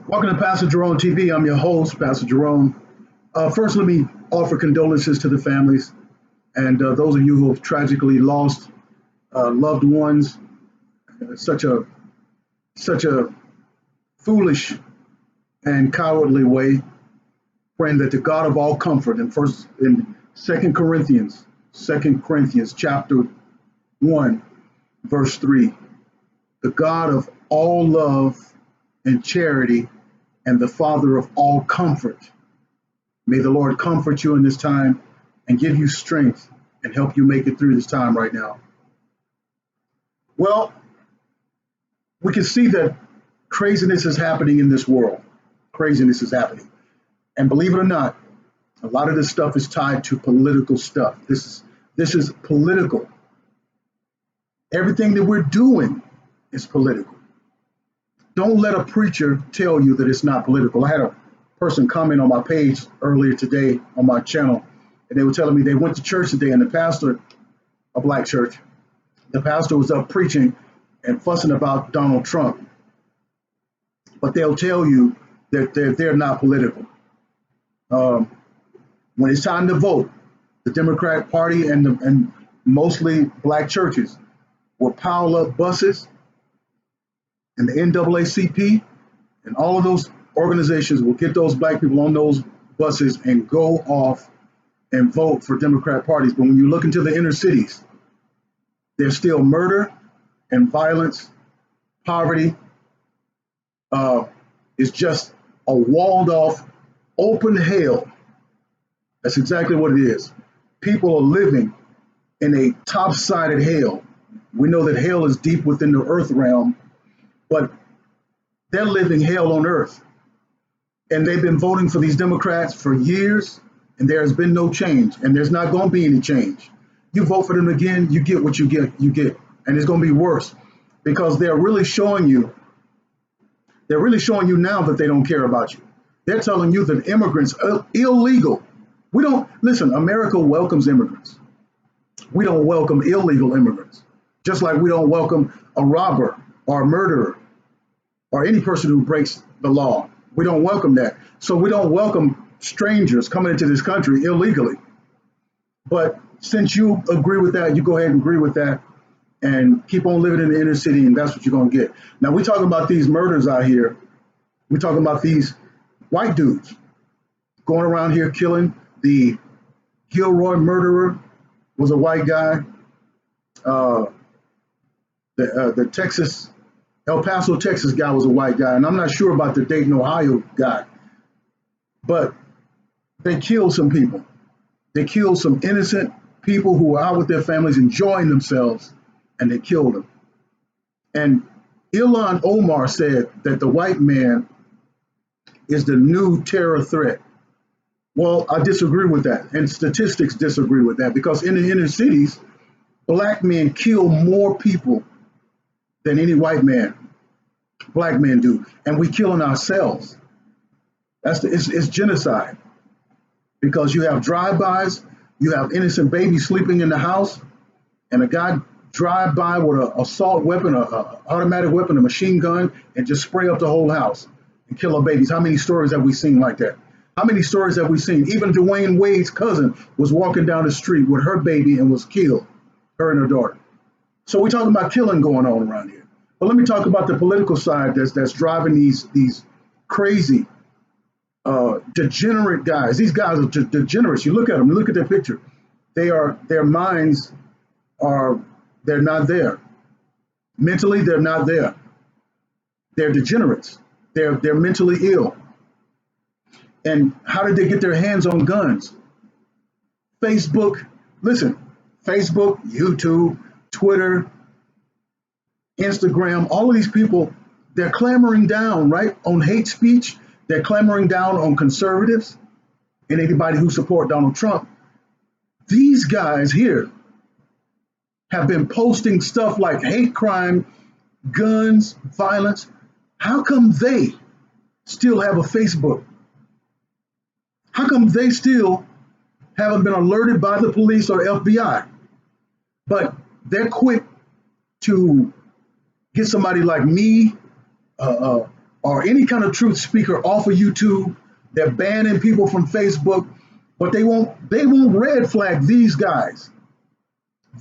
Welcome to Pastor Jerome TV. I'm your host, Pastor Jerome. First, let me offer condolences to the families and those of you who have tragically lost loved ones. Such a such a foolish and cowardly way. Praying that the God of all comfort in Second Corinthians chapter 1 verse 3, the God of all love and charity and the Father of all comfort. May the Lord comfort you in this time and give you strength and help you make it through this time right now. Well, we can see that craziness is happening in this world. Craziness is happening. And believe it or not, a lot of this stuff is tied to political stuff. This is political. Everything that we're doing is political. Don't let a preacher tell you that it's not political. I had a person comment on my page earlier today on my channel, and they were telling me they went to church today, and the pastor, a black church, the pastor was up preaching and fussing about Donald Trump. But they'll tell you that they're not political. When it's time to vote, the Democrat Party and mostly black churches will pile up buses, and the NAACP and all of those organizations will get those black people on those buses and go off and vote for Democrat parties. But when you look into the inner cities, there's still murder and violence, poverty. It's just a walled off, open hell. That's exactly what it is. People are living in a top-sided hell. We know that hell is deep within the earth realm, but they're living hell on earth. And they've been voting for these Democrats for years, and there has been no change, and there's not going to be any change. You vote for them again, you get what you get, and it's going to be worse because they're really showing you now that they don't care about you. They're telling you that immigrants are illegal. We don't listen. America welcomes immigrants. We don't welcome illegal immigrants, just like we don't welcome a robber or a murderer or any person who breaks the law. We don't welcome that. So we don't welcome strangers coming into this country illegally. But since you agree with that, you go ahead and agree with that and keep on living in the inner city, and that's what you're going to get. Now, we're talking about these murders out here. We're talking about these white dudes going around here killing. The Gilroy murderer was a white guy. The Texas, El Paso, Texas guy was a white guy, and I'm not sure about the Dayton, Ohio guy, but they killed some people. They killed some innocent people who were out with their families enjoying themselves, and they killed them. And Ilhan Omar said that the white man is the new terror threat. Well, I disagree with that, and statistics disagree with that, because in the inner cities, black men kill more people than any white man, black men do, and we killing ourselves. It's genocide, because you have drive-bys, you have innocent babies sleeping in the house, and a guy drive by with an assault weapon, an automatic weapon, a machine gun, and just spray up the whole house and kill our babies. How many stories have we seen like that? How many stories have we seen? Even Dwayne Wade's cousin was walking down the street with her baby and was killed, her and her daughter. So we're talking about killing going on around here. But let me talk about the political side that's driving these crazy, degenerate guys. These guys are degenerates. You look at them, you look at their picture. Their minds they're not there. Mentally, they're not there. They're degenerates. They're mentally ill. And how did they get their hands on guns? Facebook, YouTube, Twitter, Instagram, all of these people, they're clamoring down, right, on hate speech. They're clamoring down on conservatives and anybody who support Donald Trump. These guys here have been posting stuff like hate crime, guns, violence. How come they still have a Facebook? How come they still haven't been alerted by the police or FBI? But they're quick to get somebody like me, or any kind of truth speaker off of YouTube. They're banning people from Facebook, but they won't red flag these guys.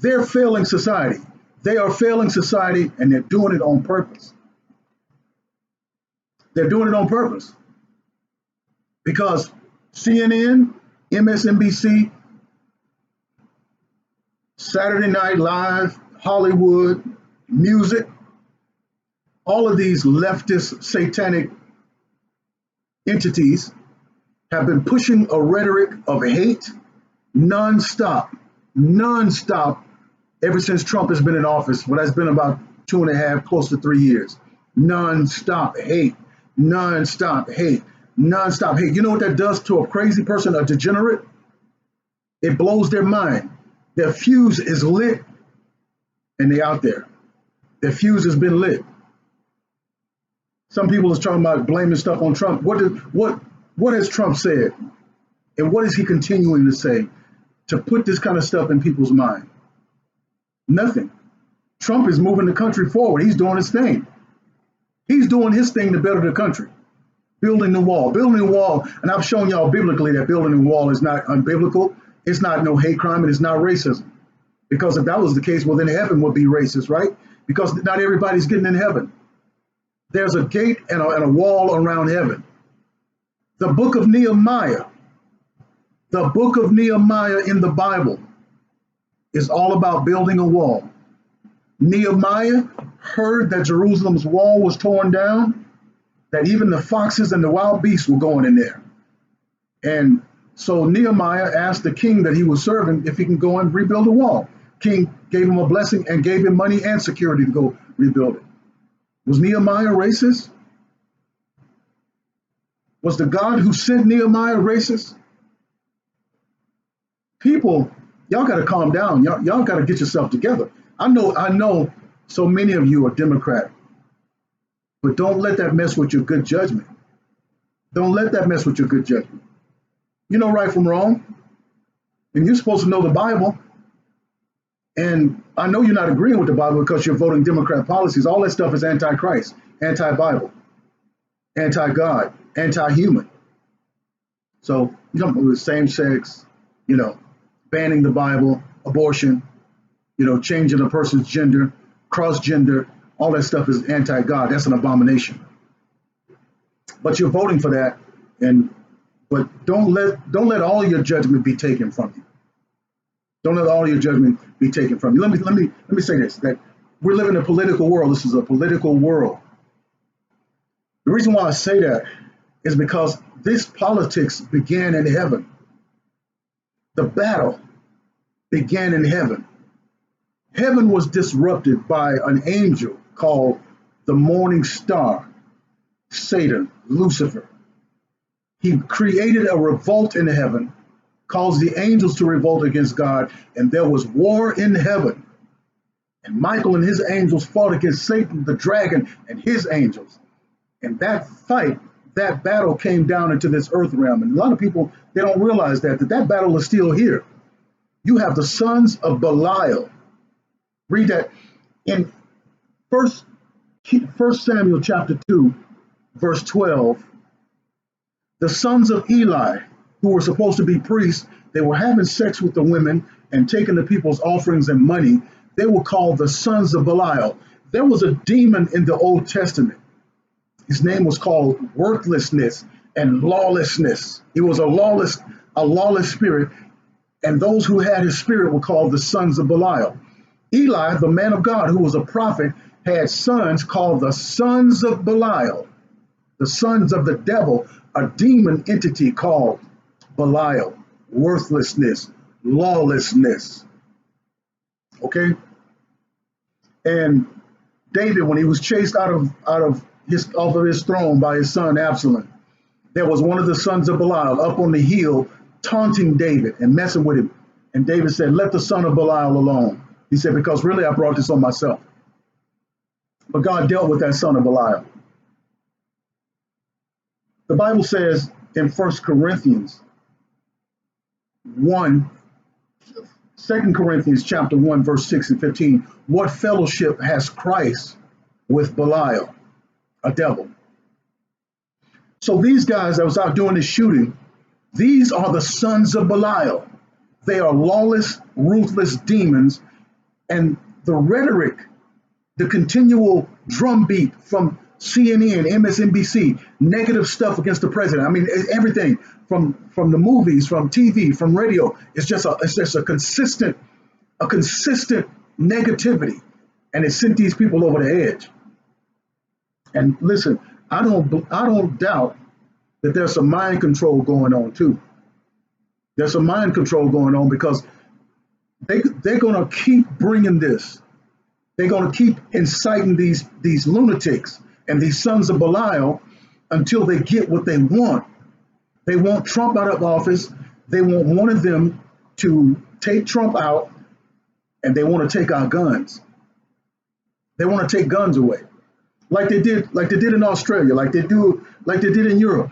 They're failing society. They are failing society, and they're doing it on purpose. They're doing it on purpose because CNN, MSNBC, Saturday Night Live, Hollywood, music, all of these leftist satanic entities have been pushing a rhetoric of hate nonstop, ever since Trump has been in office. Well, that's been about 2.5, close to 3 years. Nonstop hate, nonstop hate, nonstop hate. You know what that does to a crazy person, a degenerate? It blows their mind. Their fuse is lit, and they out there. Their fuse has been lit. Some people are talking about blaming stuff on Trump. What has Trump said? And what is he continuing to say to put this kind of stuff in people's mind? Nothing. Trump is moving the country forward. He's doing his thing. He's doing his thing to better the country. Building the wall. Building the wall. And I've shown y'all biblically that building the wall is not unbiblical. It's not no hate crime, and it's not racism. Because if that was the case, well, then heaven would be racist, right? Because not everybody's getting in heaven. There's a gate and a wall around heaven. The book of Nehemiah in the Bible is all about building a wall. Nehemiah heard that Jerusalem's wall was torn down, that even the foxes and the wild beasts were going in there. And so Nehemiah asked the king that he was serving if he can go and rebuild the wall. King gave him a blessing and gave him money and security to go rebuild it. Was Nehemiah racist? Was the God who sent Nehemiah racist? People, y'all got to calm down. Y'all got to get yourself together. I know so many of you are Democrat, but don't let that mess with your good judgment. Don't let that mess with your good judgment. You know right from wrong, and you're supposed to know the Bible. And I know you're not agreeing with the Bible because you're voting Democrat policies. All that stuff is anti-Christ, anti-Bible, anti-God, anti-human. So you know, with same-sex, banning the Bible, abortion, changing a person's gender, cross-gender, all that stuff is anti-God. That's an abomination. But you're voting for that, but don't let all your judgment be taken from you. Don't let all your judgment be taken from you. Let me say this: that we live in a political world. This is a political world. The reason why I say that is because this politics began in heaven. The battle began in heaven. Heaven was disrupted by an angel called the morning star, Satan, Lucifer. He created a revolt in heaven, caused the angels to revolt against God, and there was war in heaven. And Michael and his angels fought against Satan, the dragon, and his angels. And that fight, that battle came down into this earth realm. And a lot of people, they don't realize that battle is still here. You have the sons of Belial. Read that in First Samuel chapter 2, verse 12. The sons of Eli, who were supposed to be priests, they were having sex with the women and taking the people's offerings and money. They were called the sons of Belial. There was a demon in the Old Testament. His name was called worthlessness and lawlessness. He was a lawless spirit, and those who had his spirit were called the sons of Belial. Eli, the man of God, who was a prophet, had sons called the sons of Belial, the sons of the devil, a demon entity called Belial, worthlessness, lawlessness. Okay? And David, when he was chased off of his throne by his son Absalom, there was one of the sons of Belial up on the hill taunting David and messing with him. And David said, "Let the son of Belial alone." He said, "Because really I brought this on myself." But God dealt with that son of Belial. The Bible says in 1 Corinthians 1, 2 Corinthians chapter 1, verse 6 and 15, what fellowship has Christ with Belial, a devil? So these guys that was out doing this shooting, these are the sons of Belial. They are lawless, ruthless demons. And the rhetoric, the continual drumbeat from CNN, MSNBC, negative stuff against the president. I mean, everything from the movies, from TV, from radio. It's just a consistent negativity, and it sent these people over the edge. And listen, I don't doubt that there's some mind control going on too. There's some mind control going on because they're going to keep bringing this. They're going to keep inciting these lunatics and these sons of Belial until they get what they want. They want Trump out of office. They want one of them to take Trump out, and they want to take our guns. They want to take guns away, like they did in Australia, like they did in Europe,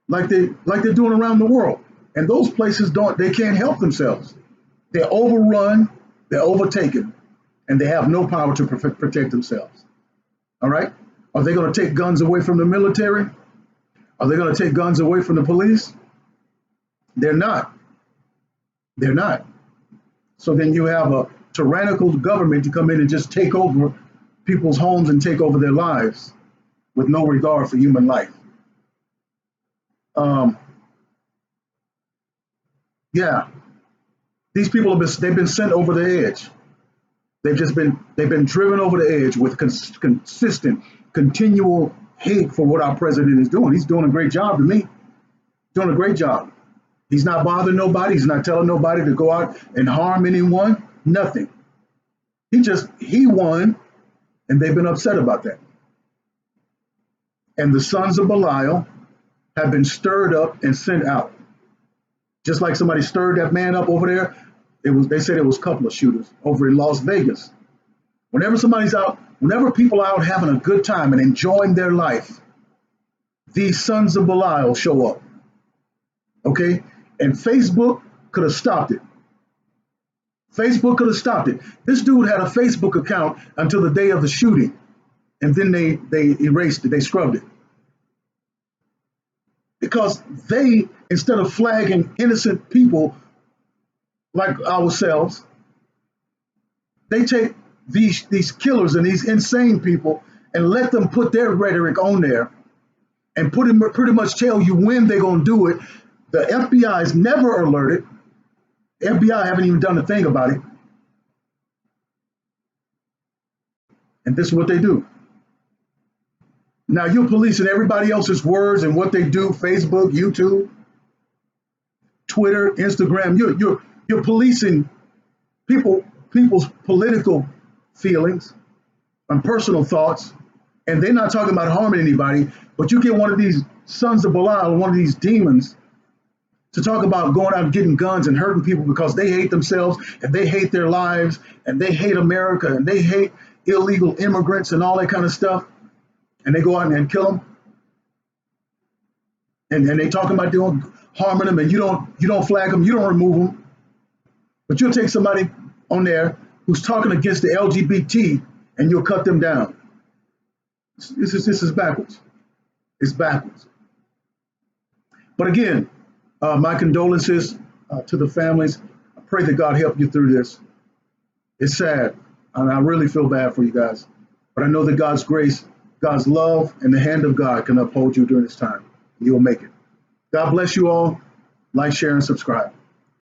like they're doing around the world. And those places they can't help themselves. They're overrun, they're overtaken, and they have no power to protect themselves. All right? Are they going to take guns away from the military? Are they going to take guns away from the police? They're not. They're not. So then you have a tyrannical government to come in and just take over people's homes and take over their lives with no regard for human life. Yeah, these people they've been sent over the edge. They've been driven over the edge with consistent, continual hate for what our president is doing. He's doing a great job to me. Doing a great job. He's not bothering nobody. He's not telling nobody to go out and harm anyone. Nothing. He won, and they've been upset about that. And the sons of Belial have been stirred up and sent out. Just like somebody stirred that man up over there, they said it was a couple of shooters over in Las Vegas. Whenever people are out having a good time and enjoying their life, these sons of Belial show up. Okay? And Facebook could have stopped it. Facebook could have stopped it. This dude had a Facebook account until the day of the shooting, and then they erased it, they scrubbed it. Because they, instead of flagging innocent people like ourselves, they take these killers and these insane people and let them put their rhetoric on there and pretty much tell you when they're going to do it. The FBI is never alerted. The FBI haven't even done a thing about it. And this is what they do. Now you're policing everybody else's words and what they do, Facebook, YouTube, Twitter, Instagram. You're policing people's political feelings and personal thoughts, and they're not talking about harming anybody, but you get one of these sons of Belial, one of these demons, to talk about going out and getting guns and hurting people because they hate themselves and they hate their lives and they hate America and they hate illegal immigrants and all that kind of stuff. And they go out and kill them. And they talking about harming them, and you don't flag them, you don't remove them. But you'll take somebody on there who's talking against the LGBT and you'll cut them down. This is backwards. It's backwards. But again, my condolences to the families. I pray that God help you through this. It's sad, and I really feel bad for you guys. But I know that God's grace, God's love, and the hand of God can uphold you during this time. You'll make it. God bless you all. Like, share, and subscribe.